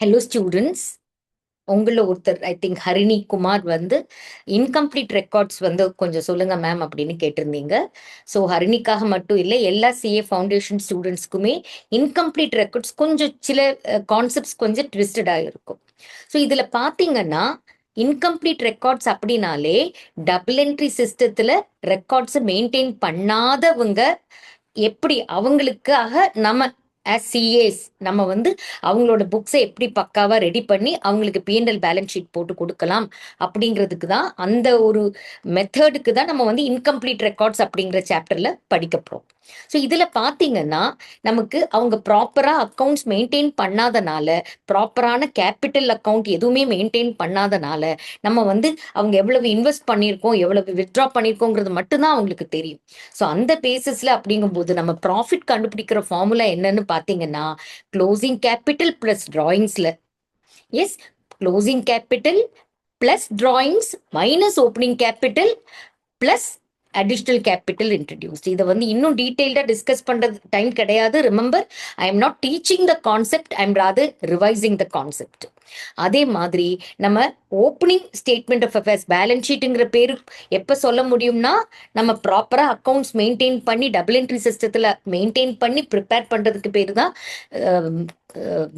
Hello students. உங்கள ஒருத்தர் I think Harini Kumar வந்து இன்கம்ப்ளீட் ரெக்கார்ட்ஸ் வந்து கொஞ்சம் சொல்லுங்க மேம் அப்படின்னு கேட்டிருந்தீங்க. ஸோ ஹரிணிக்காக மட்டும் இல்லை, எல்லா சிஏ ஃபவுண்டேஷன் ஸ்டூடெண்ட்ஸ்க்குமே இன்கம்ப்ளீட் ரெக்கார்ட்ஸ் கொஞ்சம் சில கான்செப்ட்ஸ் கொஞ்சம் ட்விஸ்டடாக இருக்கும். ஸோ இதில் பார்த்தீங்கன்னா இன்கம்ப்ளீட் ரெக்கார்ட்ஸ் அப்படின்னாலே டபுள் என்ட்ரி சிஸ்டத்தில் ரெக்கார்ட்ஸை மெயின்டைன் பண்ணாதவங்க எப்படி அவங்களுக்காக நம்ம ஆஸ் சிஏஸ் நம்ம வந்து அவங்களோட புக்ஸை எப்படி பக்காவா ரெடி பண்ணி அவங்களுக்கு பிஎன்எல் பேலன்ஸ் ஷீட் போட்டு கொடுக்கலாம் அப்படிங்கிறதுக்கு தான், அந்த ஒரு மெத்தடுக்கு தான் நம்ம வந்து இன்கம்ப்ளீட் ரெக்கார்ட்ஸ் அப்படிங்கிற சாப்டர்ல படிக்க போறோம். ஸோ இதுல பாத்தீங்கன்னா நமக்கு அவங்க ப்ராப்பரா அக்கௌண்ட்ஸ் மெயின்டைன் பண்ணாதனால, ப்ராப்பரான கேபிட்டல் அக்கௌண்ட் எதுவுமே மெயின்டைன் பண்ணாதனால நம்ம வந்து அவங்க எவ்வளவு இன்வெஸ்ட் பண்ணியிருக்கோம், எவ்வளவு வித்ட்ரா பண்ணியிருக்கோங்கிறது மட்டும்தான் அவங்களுக்கு தெரியும். ஸோ அந்த பேசிஸ்ல அப்படிங்கும்போது நம்ம ப்ராஃபிட் கண்டுபிடிக்கிற ஃபார்முலா என்னன்னு பார்த்தீங்கன்னா, க்ளோசிங் கேபிட்டல் பிளஸ் டிராயிங்ஸ்ல, yes, closing capital plus drawings minus opening capital plus additional capital introduced. இதை வந்து இன்னும் டீட்டெயில்டா டிஸ்கஸ் பண்றது டைம் கிடையாது. Remember, I am not teaching the concept, I am rather revising the concept. அதே மாதிரி நம்ம opening statement of affairs balance ஷீட்டுங்கிற பேரு எப்ப சொல்ல முடியும்னா, நம்ம ப்ராப்பரா அக்கௌண்ட்ஸ் மெயின்டைன் பண்ணி டபுள் என்ட்ரி சிஸ்டத்துல மெயின்டைன் பண்ணி ப்ரிப்பேர் பண்றதுக்கு பேரு தான்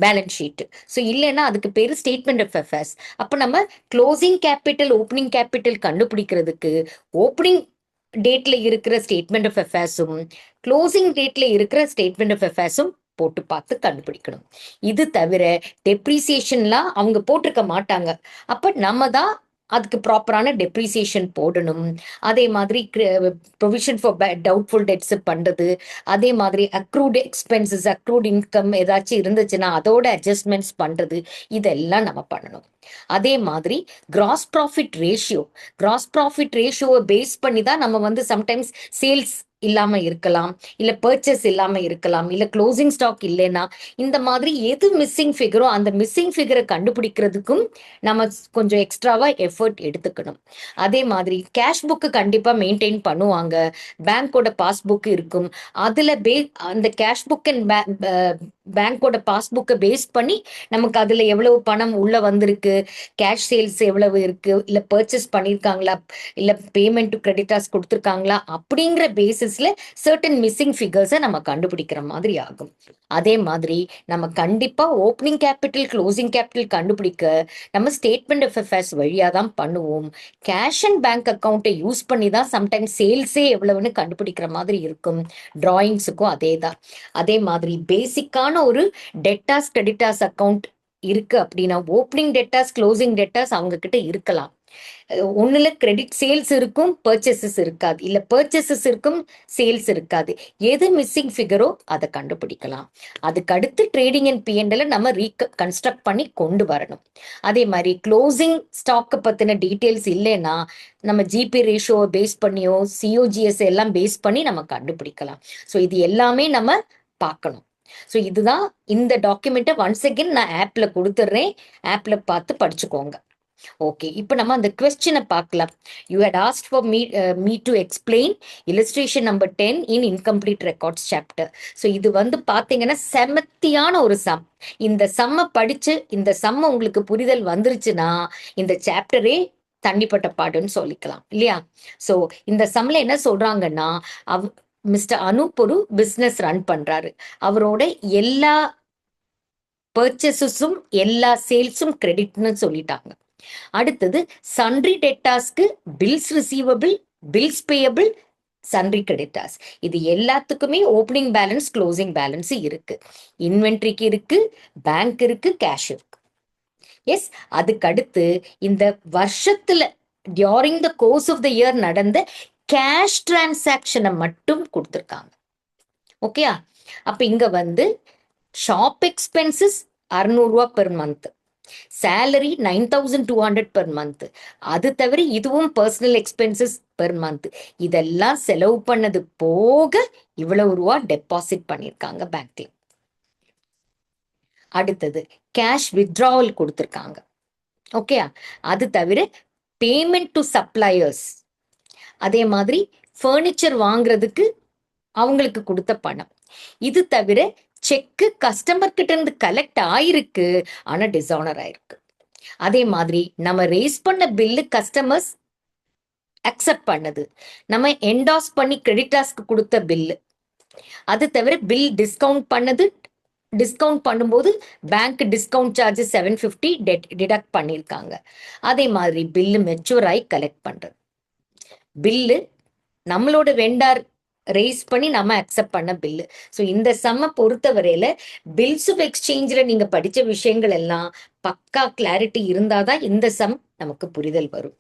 பேலன்ஸ் ஷீட். ஸோ இல்லைன்னா அதுக்கு பேரு ஸ்டேட்மெண்ட் ஆஃப் அஃபேர்ஸ். அப்ப நம்ம க்ளோசிங் கேபிட்டல் ஓப்பனிங் கேபிட்டல் கண்டுபிடிக்கிறதுக்கு ஓப்பனிங் டேட்ல இருக்கிற ஸ்டேட்மெண்ட் ஆஃப் அஃபேர்ஸும் க்ளோசிங் டேட்ல இருக்கிற ஸ்டேட்மெண்ட் ஆஃப் அஃபேர்ஸும் போட்டு பார்த்து கண்டுபிடிக்கணும். இது தவிர டெப்ரிசியேஷன்லாம் அவங்க போட்டிருக்க மாட்டாங்க. அப்ப நம்ம தான் அதுக்கு ப்ராப்பரான டெப்ரிசியேஷன் போடணும். அதே மாதிரி ப்ரொவிஷன் ஃபார் டவுட்ஃபுல் டெட்ஸ் பண்றது, அதே மாதிரி அக்ரூட் எக்ஸ்பென்சஸ், அக்ரூட் இன்கம் ஏதாச்சும் இருந்துச்சுன்னா அதோட அட்ஜஸ்ட்மெண்ட்ஸ் பண்றது, இதெல்லாம் நம்ம பண்ணணும். அதே மாதிரி gross profit ratio, gross profit ரேஷியோவை பேஸ் பண்ணி தான் நம்ம வந்து சம்டைம்ஸ் சேல்ஸ் இல்லாம இருக்கலாம், இல்ல பர்ச்சேஸ் இல்லாம இருக்கலாம், இல்ல க்ளோசிங் ஸ்டாக் இல்லைன்னா இந்த மாதிரி எது மிஸ்ஸிங் ஃபிகரோ அந்த மிஸ்ஸிங் ஃபிகரை கண்டுபிடிக்கிறதுக்கும் நம்ம கொஞ்சம் எக்ஸ்ட்ராவா எஃபர்ட் எடுத்துக்கணும். அதே மாதிரி கேஷ் புக்கு கண்டிப்பா மெயின்டைன் பண்ணுவாங்க, பேங்கோட பாஸ்புக் இருக்கும். அதுல அந்த கேஷ் புக் அண்ட் பேங்கோட பாஸ்புக்கை பேஸ் பண்ணி நமக்கு அதுல எவ்வளவு பணம் உள்ள வந்திருக்கு, கேஷ் சேல்ஸ் எவ்வளவு இருக்கு, இல்ல பர்ச்சேஸ் பண்ணிருக்காங்களா, இல்ல பேமெண்ட் டு கிரெடிட்டார்ஸ் கொடுத்துருக்காங்களா, அப்படிங்கிற பேசிஸ்ல சர்டன் மிஸ்ஸிங் ஃபிகர்ஸை நம்ம கண்டுபிடிக்கிற மாதிரி ஆகும். அதே மாதிரி நம்ம கண்டிப்பா ஓப்பனிங் கேபிட்டல் க்ளோசிங் கேபிட்டல் கண்டுபிடிக்க நம்ம ஸ்டேட்மெண்ட் ஆஃப் அஃபேர்ஸ் வழியா தான் பண்ணுவோம். கேஷ் அண்ட் பேங்க் அக்கௌண்ட்டை யூஸ் பண்ணி தான் சம்டைம்ஸ் சேல்ஸே எவ்வளவுன்னு கண்டுபிடிக்கிற மாதிரி இருக்கும். டிராயிங்ஸுக்கும் அதே தான். அதே மாதிரி பேசிக்கான ஒரு டெட்டாஸ் கிரெடிட்டாஸ் அக்கௌண்ட் இருக்கு அப்படின்னா ஓப்பனிங் டெட்டாஸ் க்ளோசிங் டெட்டாஸ் அவங்க கிட்ட இருக்கலாம். ஒண்ணுல கிரெடிட் சேல்ஸ் இருக்கும், பர்ச்சேசஸ் இருக்காது, இல்ல பர்ச்சேசஸ் இருக்கும், சேல்ஸ் இருக்காது. எது மிஸ்ஸிங் ஃபிகரோ அதை கண்டுபிடிக்கலாம். அதுக்கு அடுத்து ட்ரேடிங் அண்ட் பிஎன்எல் நம்ம கன்ஸ்ட்ரக்ட் பண்ணி கொண்டு வரணும். அதே மாதிரி க்ளோசிங் ஸ்டாக் பத்தின டீடைல்ஸ் இல்லைன்னா நம்ம ஜிபி ரேஷியோவை பேஸ் பண்ணியோ சிஓஜிஎஸ் எல்லாம் பேஸ் பண்ணி நம்ம கண்டுபிடிக்கலாம். ஸோ இது எல்லாமே நம்ம பார்க்கணும். ஸோ இதுதான் இந்த டாக்குமெண்ட்டை ஒன்ஸ் அகெயின் நான் ஆப்ல கொடுத்துட்றேன், ஆப்ல பார்த்து படிச்சுக்கோங்க. ஓகே, இப்போ நம்ம அந்த கொஸ்டினை பார்க்கலாம். You had asked for me to explain illustration number 10 in incomplete records chapter. So இது வந்து பார்த்தீங்கன்னா செமத்தியான ஒரு சம். இந்த சம்மை படிச்சு இந்த சம்ம உங்களுக்கு புரிதல் வந்துருச்சுன்னா இந்த சாப்டரே தண்ணிப்பட்ட பாடுன்னு சொல்லிக்கலாம் இல்லையா? ஸோ இந்த சம்ல என்ன சொல்றாங்கன்னா, மிஸ்டர் அனூப் ஒரு பிஸ்னஸ் ரன் பண்றாரு. அவரோட எல்லா பர்ச்சேசஸும் எல்லா சேல்ஸும் கிரெடிட்னு சொல்லிட்டாங்க. அடுத்தது சன்ட்ரி டெட்டாஸ்க்கு bills receivable, bills payable, sundry creditors, இது எல்லாத்துக்குமே ஓப்பனிங் பேலன்ஸ் க்ளோசிங் பேலன்ஸ் இருக்கு. இன்வென்ட்ரிக்கு இருக்கு, பேங்க் இருக்கு, கேஷ் இருக்கு. எஸ், அதுக்கு அடுத்து இந்த வருஷத்துல during the course of the year நடந்த கேஷ் டிரான்சாக்ஷனை மட்டும் கொடுத்துருக்காங்க. ஓகேயா? அப்ப இங்க வந்து ஷாப் எக்ஸ்பென்சஸ் 600 ரூபா per month, salary 9200 per month, அது தவிர இதுவும் பர்சனல் எக்ஸ்பென்சஸ் பெர் மந்த், இதெல்லாம் செலவு பண்ணது போக இவ்வளவு ரூபா டெபாசிட் பண்ணிருக்காங்க பேங்க்ல. அடுத்தது கேஷ் வித்ட்ராவல் கொடுத்துருக்காங்க. ஓகே, அது தவிர பேமெண்ட் டு சப்ளையர்ஸ், அதே மாதிரி ஃபர்னிச்சர் வாங்குறதுக்கு அவங்களுக்கு கொடுத்த பணம், இது தவிர செக்கு கஸ்டமர் கிட்ட இருந்து கலெக்ட் ஆயிருக்கு, ஆனா டிஸானர் ஆயிருக்கு. அதே மாதிரி நம்ம ரேஸ் பண்ண பில்லு கஸ்டமர்ஸ் அக்செப்ட் பண்ணது, நம்ம என்டாஸ் பண்ணி கிரெடிட்டாஸ்க்கு கொடுத்த பில்லு, அது தவிர பில் டிஸ்கவுண்ட் பண்ணது, டிஸ்கவுண்ட் பண்ணும்போது பேங்க் டிஸ்கவுண்ட் சார்ஜ் 750 டிடக்ட் பண்ணியிருக்காங்க. அதே மாதிரி பில்லு மெச்சூர் ஆகி கலெக்ட் பண்றது, பில்லு நம்மளோட வெண்டார் ரேஸ் பண்ணி நம்ம அக்செப்ட் பண்ண பில்லு. ஸோ இந்த சம்மை பொறுத்த வரையில பில்ஸ் ஆஃப் எக்ஸ்சேஞ்சில் நீங்க படிச்ச விஷயங்கள் எல்லாம் பக்கா கிளாரிட்டி இருந்தாதான் இந்த சம் நமக்கு புரிதல் வரும்.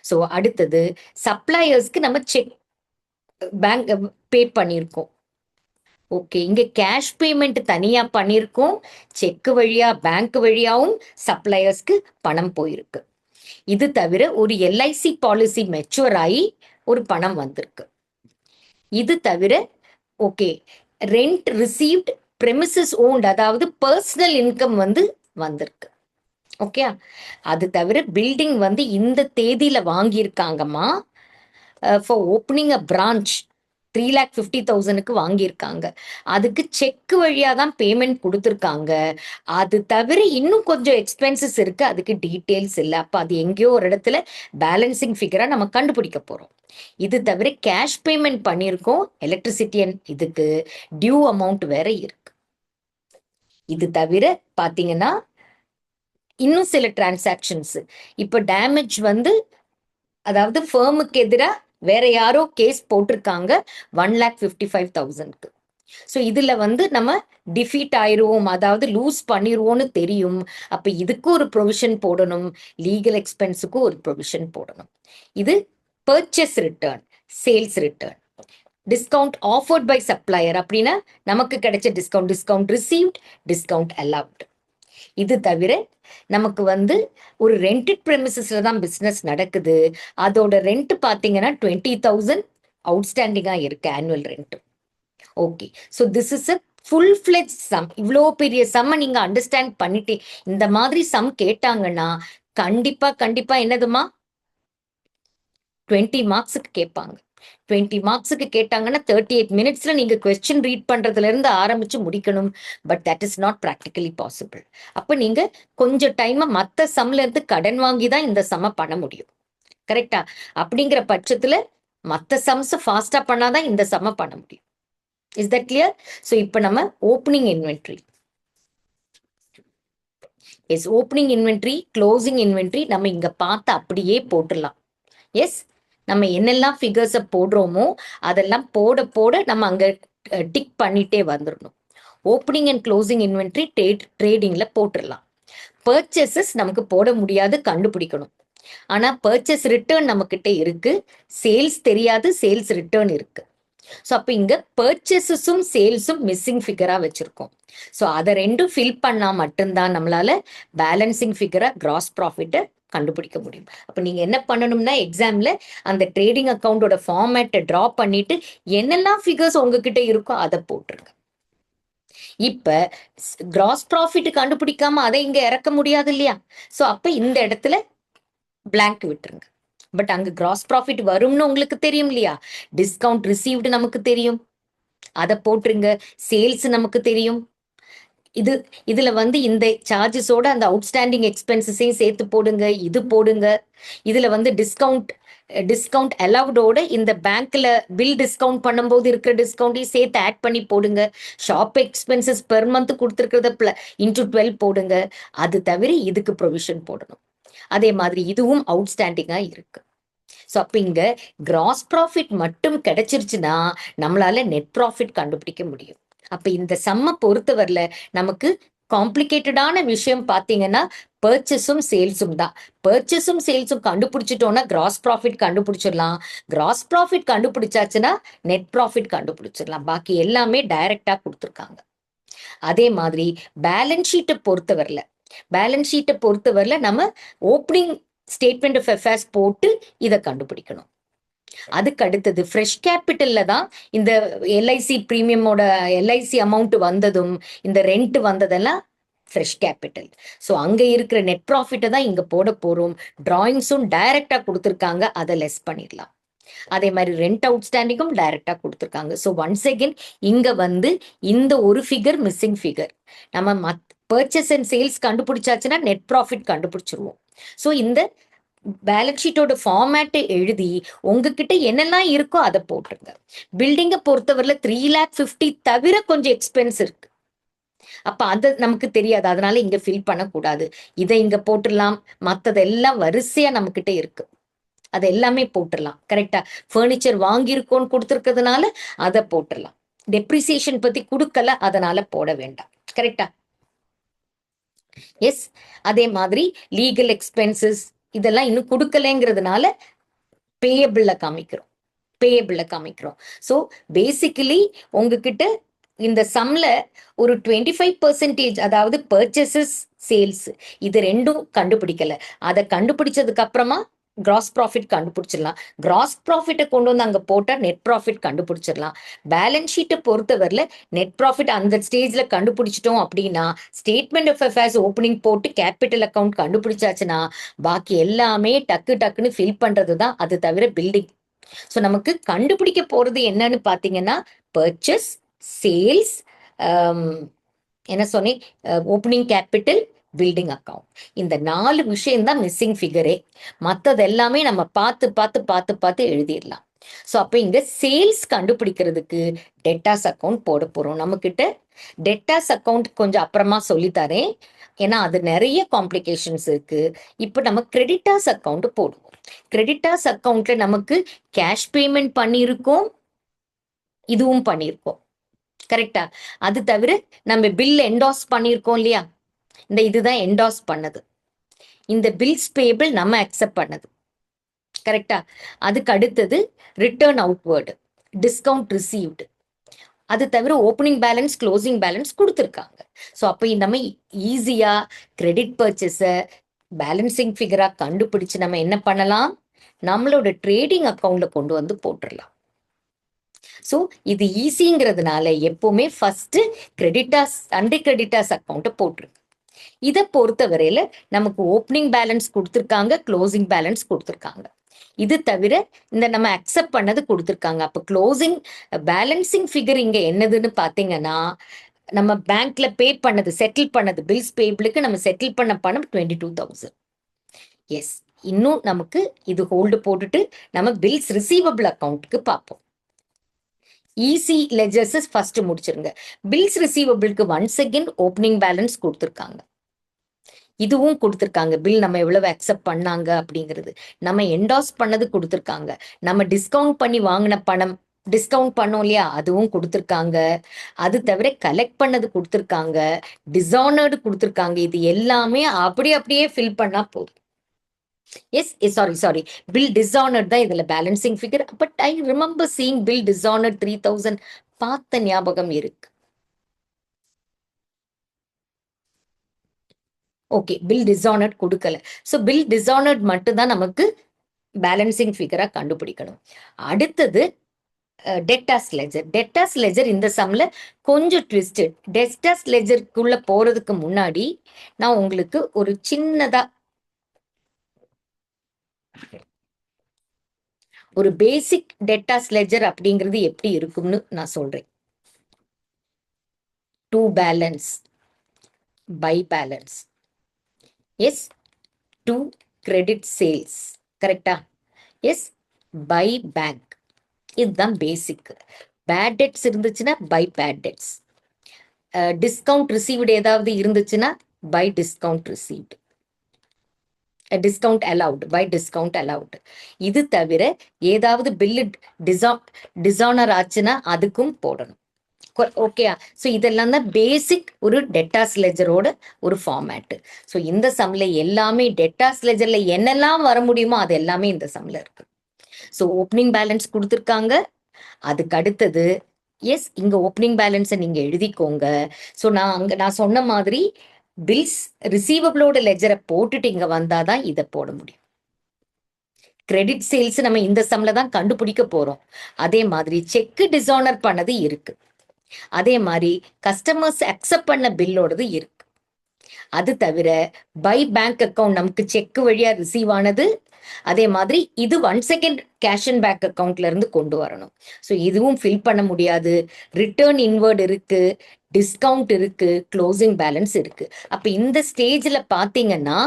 ஸோ அடுத்தது சப்ளையர்ஸ்க்கு நம்ம செக் பேங்க் பே பண்ணியிருக்கோம். ஓகே, இங்க கேஷ் பேமெண்ட் தனியா பண்ணியிருக்கோம், செக் வழியா பேங்க் வழியாவும் சப்ளையர்ஸ்க்கு பணம் போயிருக்கு. இது தவிர ஒரு எல்ஐசி பாலிசி மெச்சூர் ஆகி ஒரு பணம் வந்திருக்கு. இது தவிர ஓகே, ரெண்ட் ரிசீவ்ட் பிரெமிசஸ் ஓன்ட், அதாவது பர்சனல் இன்கம் வந்திருக்கு. ஓகே, அது தவிர பில்டிங் இந்த தேதியில வாங்கியிருக்காங்கம்மா, ஃபார் ஓப்பனிங் அ பிரான்ச் 3,50,000 வாங்கியிருக்காங்க. அதுக்கு செக் வழியா தான் பேமெண்ட் கொடுத்துருக்காங்க. அது தவிர இன்னும் கொஞ்சம் எக்ஸ்பென்சஸ் இருக்கு, அதுக்கு டீட்டெயில்ஸ் இல்லை. அப்ப அது எங்கேயோ ஒரு இடத்துல பேலன்சிங் ஃபிகரா நம்ம கண்டுபிடிக்க போறோம். இது தவிர கேஷ் பேமெண்ட் பண்ணியிருக்கோம், எலக்ட்ரிசிட்டி இதுக்கு டியூ அமௌண்ட் வேற இருக்கு. இது தவிர பாத்தீங்கன்னா இன்னும் சில டிரான்சாக்ஷன்ஸ், இப்ப டேமேஜ் அதாவது ஃபேமுக்கு எதிராக வேற யாரோ கேஸ் போட்டிருக்காங்க 1,55,000. ஸோ இதுல நம்ம டிஃபீட் ஆயிருவோம், அதாவது லூஸ் பண்ணிடுவோம்னு தெரியும். அப்ப இதுக்கு ஒரு ப்ரொவிஷன் போடணும், லீகல் எக்ஸ்பென்ஸுக்கும் ஒரு ப்ரொவிஷன் போடணும். இது purchase return, sales return. Discount offered by supplier அப்படின்னா நமக்கு கிடைச்ச discount, discount received, discount allowed. இது தவிர நமக்கு ஒரு ரெண்டட் பிரெமிசஸ்ல தான் பிசினஸ் நடக்குது, அதோட ரெண்ட் பாத்தீங்கன்னா 20,000 அவுட்ஸ்டாண்டிங்கா இருக்கு annual rent. Okay, so this is a full fledge sum. இவ்வளோ பெரிய சம்மை நீங்க அண்டர்ஸ்டாண்ட் பண்ணிட்டு இந்த மாதிரி சம் கேட்டாங்கன்னா கண்டிப்பா கண்டிப்பா என்னதுமா 20 மார்க்ஸுக்கு கேட்பாங்க. 20 மார்க்ஸுக்கு கேட்டாங்கன்னா 38 மினிட்ஸ்ல நீங்க கொஸ்டின் ரீட் பண்றதுல இருந்து ஆரம்பிச்சு முடிக்கணும். But that is not practically possible. அப்ப நீங்க கொஞ்சம் டைமை மற்ற சம்ல இருந்து கடன் வாங்கி தான் இந்த சம்மை பண்ண முடியும். கரெக்டா? அப்படிங்கிற பட்சத்துல மற்ற சம்ஸ் ஃபாஸ்டா பண்ணாதான் இந்த சம்மை பண்ண முடியும். Is that clear? ஸோ இப்போ நம்ம opening inventory, yes opening inventory, closing inventory நம்ம இங்க பார்த்து அப்படியே போட்டுடலாம். எஸ், நம்ம என்னெல்லாம் ஃபிகர்ஸை போடுறோமோ அதெல்லாம் போட போட நம்ம அங்க டிக் பண்ணிட்டே வந்துடணும். ஓப்பனிங் அண்ட் க்ளோசிங் இன்வென்ட்ரி ட்ரேடிங்ல போட்டுடலாம். பர்ச்சேசஸ் நமக்கு போட முடியாது, கண்டுபிடிக்கணும். ஆனா பர்ச்சேஸ் ரிட்டர்ன் நம்ம கிட்ட இருக்கு, சேல்ஸ் தெரியாது, சேல்ஸ் ரிட்டர்ன் இருக்கு. ஸோ அப்போ இங்க பர்ச்சேசஸும் சேல்ஸும் மிஸ்ஸிங் ஃபிகரா வச்சிருக்கோம். ஸோ அதை ரெண்டும் ஃபில் பண்ணா மட்டும்தான் நம்மளால பேலன்சிங் ஃபிகரா கிராஸ் ப்ராஃபிட்டை கண்டுபிடிக்க முடியும். அப்போ நீங்க என்ன பண்ணணும்னா எக்ஸாம்ல அந்த ட்ரேடிங் அக்கௌண்டோட ஃபார்மேட்டை டிரா பண்ணிட்டு என்னெல்லாம் ஃபிகர்ஸ் உங்ககிட்ட இருக்கோ அதை போட்டுருங்க. இப்ப கிராஸ் ப்ராஃபிட் கண்டுபிடிக்காம அதை இங்க இறக்க முடியாது இல்லையா? ஸோ அப்ப இந்த இடத்துல பிளாங்க் விட்டுருங்க. பட் அங்க கிராஸ் ப்ராஃபிட் வரும்னு உங்களுக்கு தெரியும் இல்லையா? டிஸ்கவுண்ட் ரிசீவ்டு நமக்கு தெரியும், அதை போட்டுருங்க. சேல்ஸ் நமக்கு தெரியும். இதுல இந்த சார்ஜஸோட அந்த அவுட்ஸ்டாண்டிங் எக்ஸ்பென்சஸையும் சேர்த்து போடுங்க, இது போடுங்க. இதுல டிஸ்கவுண்ட் அலவுடோட இந்த பேங்க்ல பில் டிஸ்கவுண்ட் பண்ணும்போது இருக்கிற டிஸ்கவுண்டையும் சேர்த்து ஆட் பண்ணி போடுங்க. ஷாப் எக்ஸ்பென்சஸ் பெர் மந்த் கொடுத்துருக்கிறத இன்டூ 12 போடுங்க. அது தவிர இதுக்கு ப்ரொவிஷன் போடணும். அதே மாதிரி இதுவும் அவுட்ஸ்டாண்டிங்கா இருக்கு. ஸோ அப்போ இங்க கிராஸ் ப்ராஃபிட் மட்டும் கிடைச்சிருச்சுன்னா நம்மளால நெட் ப்ராஃபிட் கண்டுபிடிக்க முடியும். அப்ப இந்த சம்மை பொறுத்தவரையில நமக்கு காம்ப்ளிகேட்டடான விஷயம் பார்த்தீங்கன்னா பர்ச்சேஸும் சேல்ஸும் தான். பர்ச்சேஸும் சேல்ஸும் கண்டுபிடிச்சிட்டோம்னா கிராஸ் ப்ராஃபிட் கண்டுபிடிச்சிடலாம். கிராஸ் ப்ராஃபிட் கண்டுபிடிச்சாச்சுன்னா நெட் ப்ராஃபிட் கண்டுபிடிச்சிடலாம். பாக்கி எல்லாமே டைரக்டா கொடுத்துருக்காங்க. அதே மாதிரி பேலன்ஸ் ஷீட்டை பொறுத்தவரையில நம்ம ஓப்பனிங் ஸ்டேட்மெண்ட் ஆஃப் அஃபேர்ஸ் போட்டு இதை கண்டுபிடிக்கணும். அதுக்கு அடுத்தது ஃப்ரெஷ் கேபிட்டல்ல தான் இந்த எல்ஐசி பிரீமியமோட எல்ஐசி அமௌண்ட் வந்ததும் இந்த ரெண்ட் வந்ததெல்லாம் ஃப்ரெஷ் கேபிட்டல். ஸோ அங்க இருக்கிற நெட் ப்ராஃபிட்டை தான் இங்க போட போறோம். டிராயிங்ஸும் டைரக்டா கொடுத்துருக்காங்க, அதை லெஸ் பண்ணிடலாம். அதே மாதிரி ரெண்ட் அவுட்ஸ்டாண்டிங்கும் டைரக்டா கொடுத்துருக்காங்க. ஸோ ஒன்ஸ் அகெயின் இங்க வந்து இந்த ஒரு ஃபிகர் மிஸ்ஸிங் ஃபிகர். நம்ம பர்ச்சேஸ் அண்ட் சேல்ஸ் கண்டுபிடிச்சாச்சுன்னா நெட் ப்ராஃபிட் கண்டுபிடிச்சிருவோம். ஸோ இந்த பேலன்ஸ் ஷீட்டோட ஃபார்மேட்டை எழுதி உங்ககிட்ட என்னெல்லாம் இருக்கோ அதை போட்டுருங்க. பில்டிங்கை பொறுத்தவரையில 3,50,000 தவிர கொஞ்சம் எக்ஸ்பென்ஸ் இருக்கு. அப்ப அது நமக்கு தெரியாது, அதனால இங்க ஃபில் பண்ணக்கூடாது. இதை இங்க போட்டுடலாம். மத்ததெல்லாம் வரிசையா நம்ம கிட்ட இருக்கு, அது எல்லாமே போட்டுடலாம். கரெக்டா? ஃபர்னிச்சர் வாங்கியிருக்கோன்னு கொடுத்துருக்கிறதுனால அதை போட்டுடலாம். டெப்ரிசியேஷன் பத்தி கொடுக்கல, அதனால போட வேண்டாம். கரெக்டா? எஸ். அதே மாதிரி லீகல் எக்ஸ்பென்சஸ் இதெல்லாம் இன்னும் கொடுக்கலங்கிறதுனால பேயபிள்ல காமிக்கிறோம். ஸோ பேசிக்கலி உங்ககிட்ட இந்த சம்ல ஒரு 25%, அதாவது பர்ச்சேசஸ் சேல்ஸ், இது ரெண்டும் கண்டுபிடிக்கல. அதை கண்டுபிடிச்சதுக்கு அப்புறமா கிராஸ் ப்ராஃபிட் கண்டுபிடிச்சிடலாம். கிராஸ் ப்ராஃபிட்டை கொண்டு வந்து அங்கே போட்டால் நெட் ப்ராஃபிட் கண்டுபிடிச்சிடலாம். பேலன்ஸ் ஷீட்டை பொறுத்தவரையில் நெட் ப்ராஃபிட் அந்த ஸ்டேஜில் கண்டுபிடிச்சிட்டோம் அப்படின்னா ஸ்டேட்மெண்ட் ஆஃப் அஃபேர்ஸ் ஓப்பனிங் போட்டு கேபிட்டல் அக்கௌண்ட் கண்டுபிடிச்சாச்சுன்னா பாக்கி எல்லாமே டக்குன்னு ஃபில் பண்ணுறது தான். அது தவிர பில்டிங். ஸோ நமக்கு கண்டுபிடிக்க போகிறது என்னன்னு பார்த்தீங்கன்னா பர்ச்சேஸ், சேல்ஸ், என்ன சொன்னேன், ஓப்பனிங் கேபிட்டல், பில்டிங் அக்கௌண்ட். இந்த 4 விஷயம்தான் மிஸ்ஸிங் ஃபிகரே. மற்றது எல்லாமே நம்ம பார்த்து எழுதிடலாம். ஸோ அப்போ இங்க சேல்ஸ் கண்டுபிடிக்கிறதுக்கு டெட்டாஸ் அக்கௌண்ட் போட போறோம். நம்ம கிட்ட டெட்டாஸ் அக்கௌண்ட் கொஞ்சம் அப்புறமா சொல்லித்தரேன், ஏன்னா அது நிறைய காம்ப்ளிகேஷன்ஸ் இருக்கு. இப்போ நம்ம கிரெடிட்டாஸ் அக்கௌண்ட் போடுவோம். கிரெடிட்டாஸ் அக்கௌண்ட்ல நமக்கு கேஷ் பேமெண்ட் பண்ணியிருக்கோம், இதுவும் பண்ணியிருக்கோம். கரெக்டா? அது தவிர நம்ம பில் என்டாஸ் பண்ணியிருக்கோம் இல்லையா, இதுதான் என்டாஸ் பண்ணது. இந்த பில்ஸ் பேபிள் நம்ம அக்செப்ட் பண்ணது. கரெக்டா? அதுக்கு அடுத்தது ரிட்டர்ன் அவுட்வர்டு, டிஸ்கவுண்ட் ரிசீவ்டு. அது தவிர ஓப்பனிங் பேலன்ஸ், க்ளோசிங் பேலன்ஸ் கொடுத்துருக்காங்க. ஸோ அப்போ நம்ம ஈஸியா கிரெடிட் பர்ச்சேஸை பேலன்சிங் ஃபிகரா கண்டுபிடிச்சு நம்ம என்ன பண்ணலாம், நம்மளோட ட்ரேடிங் அக்கௌண்ட்ல கொண்டு வந்து போட்டுடலாம். ஸோ இது ஈஸிங்கிறதுனால எப்பவுமே ஃபர்ஸ்ட் கிரெடிட்டாஸ் அண்டர் கிரெடிட்டாஸ் அக்கௌண்ட்டை போட்டுருக்கு. இதை பொறுத்தவரையில நமக்கு ஓப்பனிங் பேலன்ஸ் கொடுத்துருக்காங்க, க்ளோசிங் பேலன்ஸ் கொடுத்துருக்காங்க. இது தவிர இந்த நம்ம அக்செப்ட் பண்ணது கொடுத்துருக்காங்க. அப்போ க்ளோசிங் பேலன்சிங் ஃபிகர் இங்க என்னதுன்னு பார்த்தீங்கன்னா நம்ம பேங்க்ல பே பண்ணது, செட்டில் பண்ணது, பில்ஸ் பேபிளுக்கு நம்ம செட்டில் பண்ண பணம் 22,000. எஸ். இன்னும் நமக்கு இது ஹோல்டு போட்டுட்டு நம்ம பில்ஸ் ரிசீவபிள் அக்கௌண்ட்டுக்கு பார்ப்போம். ஈஸி லெஜர்ஸ் ஃபர்ஸ்ட் முடிச்சிருங்க. பில்ஸ் ரிசீவபிளுக்கு ஒன்ஸ் அகெயின் ஓப்பனிங் பேலன்ஸ் கொடுத்துருக்காங்க, இதுவும் கொடுத்துருக்காங்க. பில் நம்ம எவ்வளவு அக்செப்ட் பண்ணாங்க அப்படிங்கிறது, நம்ம என்டாஸ் பண்ணது கொடுத்துருக்காங்க, நம்ம டிஸ்கவுண்ட் பண்ணி வாங்கின பணம் டிஸ்கவுண்ட் பண்ணோம் இல்லையா, அதுவும் கொடுத்துருக்காங்க. அது தவிர கலெக்ட் பண்ணது கொடுத்துருக்காங்க, டிஸானர்டு கொடுத்துருக்காங்க. இது எல்லாமே அப்படியே ஃபில் பண்ணா போதும். எஸ், சாரி, பில் டிஸானர்ட் தான் இதுல balancing figure. But I remember seeing bill dishonoured 3,000 பார்த்த ஞாபகம் இருக்கு. ஓகே, பில் டிஸானர்ட் கொடுக்கல. ஸோ பில் டிஸானர்ட் மட்டும் தான் நமக்கு பேலன்சிங் ஃபிகரா கண்டுபிடிக்கணும். அடுத்தது டெட்டாஸ் லெஜர். டெட்டாஸ் லெஜர் இந்த சம்ல கொஞ்சம் ட்விஸ்டட். டெட்டாஸ் லெஜருக்குள்ள போறதுக்கு முன்னாடி நான் உங்களுக்கு ஒரு சின்னதா ஒரு பேசிக் டெட்டாஸ் லெஜர் அப்படிங்கிறது எப்படி இருக்கும்னு நான் சொல்றேன். To balance, by balance, yes, to credit sales. கரெக்டா? Yes, by bank. இதுதான் பேசிக். பேட் டெட்ஸ் இருந்துச்சுன்னா by bad debts, discount received ஏதாவது இருந்துச்சுன்னா by discount received, discount allowed, by discount allowed. இது தவிர ஏதாவது பில்லு டிஸானர் ஆச்சுன்னா அதுக்கும் போடணும். ஓகே. ஸோ இதெல்லாம் தான் பேசிக் ஒரு டெட்டாஸ் லெஜரோட ஒரு ஃபார்மேட். ஸோ இந்த சம்ல எல்லாமே டெட்டாஸ் லெஜர்ல என்னெல்லாம் வர முடியுமோ அது எல்லாமே இந்த சம்ல இருக்கு. ஸோ ஓப்பனிங் பேலன்ஸ் கொடுத்துருக்காங்க. அதுக்கு அடுத்தது எஸ், இங்க ஓப்பனிங் பேலன்ஸை நீங்க எழுதிக்கோங்க. ஸோ நான் சொன்ன மாதிரி பில்ஸ் ரிசீவபிளோட லெஜரை போட்டுட்டு இங்க வந்தாதான் இதை போட முடியும். கிரெடிட் சேல்ஸ் நம்ம இந்த சம்ல தான் கண்டுபிடிக்க போறோம். அதே மாதிரி செக் டிஸானர் பண்ணது இருக்கு, அதே மாதிரி கஸ்டமர்ஸ் அக்செப்ட் பண்ண பில்லோடது இருக்கு. அது தவிர பை பேங்க் அக்கவுண்ட் நமக்கு செக் வழியா ரிசீவ் ஆனது, அதே மாதிரி இது 1 செகண்ட் கேஷ் அண்ட் பேங்க் அக்கவுண்ட்ல இருந்து கொண்டு வரணும். ஸோ இதுவும் ஃபில் பண்ண முடியாது. ரிட்டர்ன் இன்வர்ட் இருக்கு, டிஸ்கவுண்ட் இருக்கு, க்ளோசிங் பேலன்ஸ் இருக்கு. அப்ப இந்த ஸ்டேஜ்ல பாத்தீங்கன்னா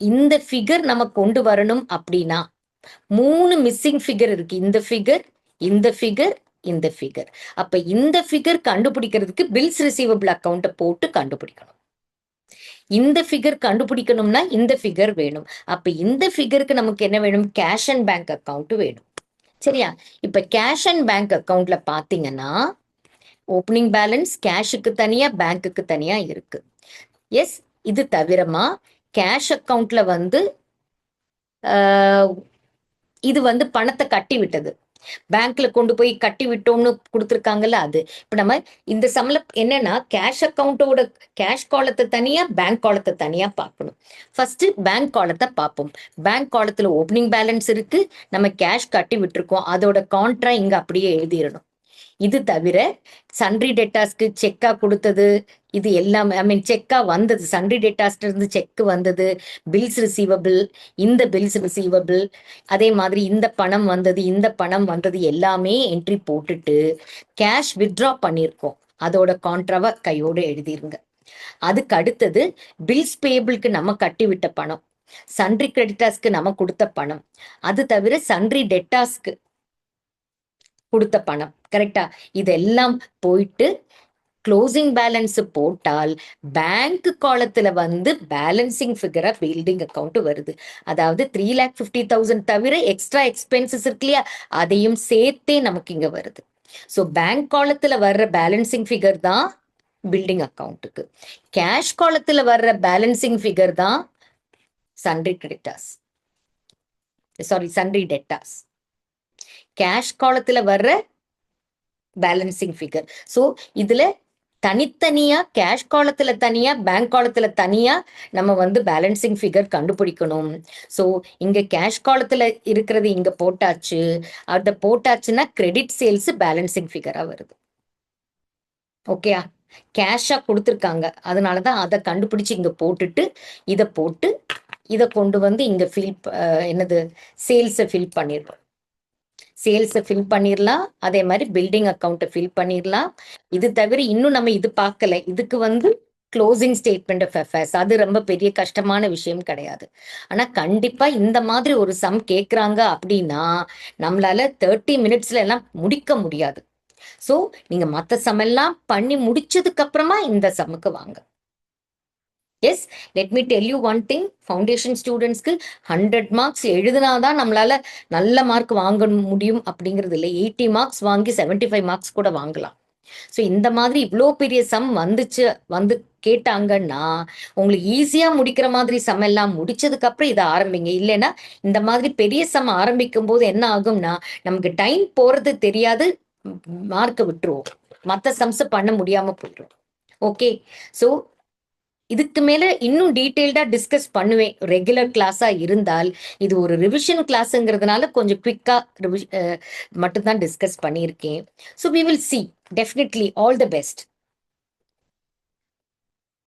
இந்த ஃபிகர் நம்ம கொண்டு வரணும் அப்படின்னா 3 மிஸ்ஸிங் ஃபிகர் இருக்கு. இந்த ஃபிகர், இந்த ஃபிகர், இந்த ஃபிகர். அப்ப இந்த ஃபிகர் கண்டுபிடிக்கிறதுக்கு பில்ஸ் ரிசீவபிள் அக்கவுண்ட்டை போட்டு கண்டுபிடிக்கணும். இந்த ஃபிகர் கண்டுபிடிக்கணும்னா இந்த ஃபிகர் வேணும். அப்ப இந்த ஃபிகருக்கு நமக்கு என்ன வேணும்? கேஷ் அண்ட் பேங்க் அக்கவுண்ட் வேணும். சரியா? இப்ப கேஷ் அண்ட் பேங்க் அக்கவுண்ட்ல பாத்தீங்கன்னா ஓப்பனிங் பேலன்ஸ் கேஷுக்கு தனியா பேங்க்குக்கு தனியா இருக்கு. எஸ், இது தவிரமா கேஷ் அக்கவுண்ட்ல வந்து இது வந்து பணத்தை கட்டி விட்டது, பேங்க்ல கொண்டு போய் கட்டி விட்டோம்னு கொடுத்துருக்காங்கல்ல அது. இப்ப நம்ம இந்த சம்ல என்னன்னா கேஷ் அக்கவுண்டோட கேஷ் காலத்தை தனியா பேங்க் காலத்தை தனியா பார்க்கணும். ஃபர்ஸ்ட் பேங்க் காலத்தை பார்ப்போம். பேங்க் காலத்துல ஓப்பனிங் பேலன்ஸ் இருக்கு, நம்ம கேஷ் கட்டி விட்டுருக்கோம், அதோட கான்ட்ரா இங்க அப்படியே எழுதிடணும். இது தவிர சன்ட்ரி டெட்டாஸ்க்கு செக்கா கொடுத்தது, இது எல்லாமே செக்கா வந்தது, சன்ட்ரி டெட்டாஸ்ல இருந்து செக் வந்தது, பில்ஸ் ரிசீவபிள், இந்த பில்ஸ் ரிசீவபிள், அதே மாதிரி இந்த பணம் வந்தது, இந்த பணம் வந்தது எல்லாமே என்ட்ரி போட்டுட்டு கேஷ் வித்ட்ரா பண்ணியிருக்கோம், அதோட கான்ட்ராவை கையோடு எழுதிருங்க. அதுக்கு அடுத்தது பில்ஸ் பேபிளுக்கு நம்ம கட்டி விட்ட பணம், சன்ட்ரி கிரெடிட்டாஸ்க்கு நம்ம கொடுத்த பணம், அது தவிர சன்ட்ரி டெட்டாஸ்க்கு கொடுத்த பணம். கரெக்டா? இதெல்லாம் போயிட்டு க்ளோசிங் பேலன்ஸ் போட்டால் பேங்க் காலத்துல வந்து பேலன்சிங் ஃபிகரா பில்டிங் அக்கவுண்ட் வருது. அதாவது 3,50,000 தவிர எக்ஸ்ட்ரா எக்ஸ்பென்சஸ் இருக்கு இல்லையா, அதையும் சேர்த்தே நமக்கு இங்க வருது. ஸோ பேங்க் காலத்துல வர்ற பேலன்சிங் ஃபிகர் தான் பில்டிங் அக்கவுண்ட்டுக்கு. கேஷ் காலத்துல வர்ற பேலன்சிங் ஃபிகர் தான் sundry creditors, sorry sundry debtors. Cash காலத்துல வர்ற பேலன்சிங் ஃபிகர். ஸோ இதுல தனித்தனியா கேஷ் காலத்துல தனியா பேங்க் காலத்துல தனியா நம்ம வந்து பேலன்சிங் ஃபிகர் கண்டுபிடிக்கணும். ஸோ இங்க கேஷ் காலத்துல இருக்கிறது இங்க போட்டாச்சு, அதை போட்டாச்சுன்னா கிரெடிட் சேல்ஸ் பேலன்சிங் ஃபிகரா வருது. ஓகேயா? கேஷா கொடுத்துருக்காங்க, அதனாலதான் அதை கண்டுபிடிச்சு இங்க போட்டுட்டு இதை போட்டு இதை கொண்டு வந்து இங்க ஃபில் என்னது சேல்ஸை ஃபில் பண்ணிடுறோம். சேல்ஸை ஃபில் பண்ணிடலாம், அதே மாதிரி பில்டிங் அக்கௌண்ட்டை ஃபில் பண்ணிடலாம். இது தவிர இன்னும் நம்ம இது பார்க்கல, இதுக்கு வந்து க்ளோசிங் ஸ்டேட்மெண்ட் ஆஃப் அஃபேர்ஸ், அது ரொம்ப பெரிய கஷ்டமான விஷயம் கிடையாது. ஆனா கண்டிப்பா இந்த மாதிரி ஒரு சம் கேட்குறாங்க அப்படின்னா நம்மளால 30 மினிட்ஸ்ல எல்லாம் முடிக்க முடியாது. ஸோ நீங்க மற்ற சம் எல்லாம் பண்ணி முடிச்சதுக்கு அப்புறமா இந்த சம்முக்கு வாங்க. Yes, let me tell you one thing, foundation ஸ்டூடெண்ட்ஸ்க்கு 100 மார்க்ஸ் எழுதினாதான் நம்மளால நல்ல மார்க் வாங்க முடியும் அப்படிங்கிறது இல்லை. 80 மார்க்ஸ் வாங்கி 75 மார்க்ஸ் கூட வாங்கலாம். ஸோ இந்த மாதிரி இவ்வளோ பெரிய சம் வந்து கேட்டாங்கன்னா உங்களுக்கு ஈஸியா முடிக்கிற மாதிரி சம் எல்லாம் முடிச்சதுக்கு அப்புறம் இதை ஆரம்பிங்க. இல்லைன்னா இந்த மாதிரி பெரிய சம் ஆரம்பிக்கும் போது என்ன ஆகும்னா நமக்கு டைம் போறது தெரியாது, மார்க்கை விட்டுருவோம், மற்ற சம்ஸ் பண்ண முடியாம போயிடும். ஓகே, ஸோ இதுக்கு மேல இன்னும் டீட்டெயில்டா டிஸ்கஸ் பண்ணுவேன் ரெகுலர் கிளாஸா இருந்தால். இது ஒரு ரிவிஷன் கிளாஸ்ங்கிறதுனால கொஞ்சம் குவிக்கா மட்டும்தான் டிஸ்கஸ் பண்ணியிருக்கேன். So we will see. Definitely all the best.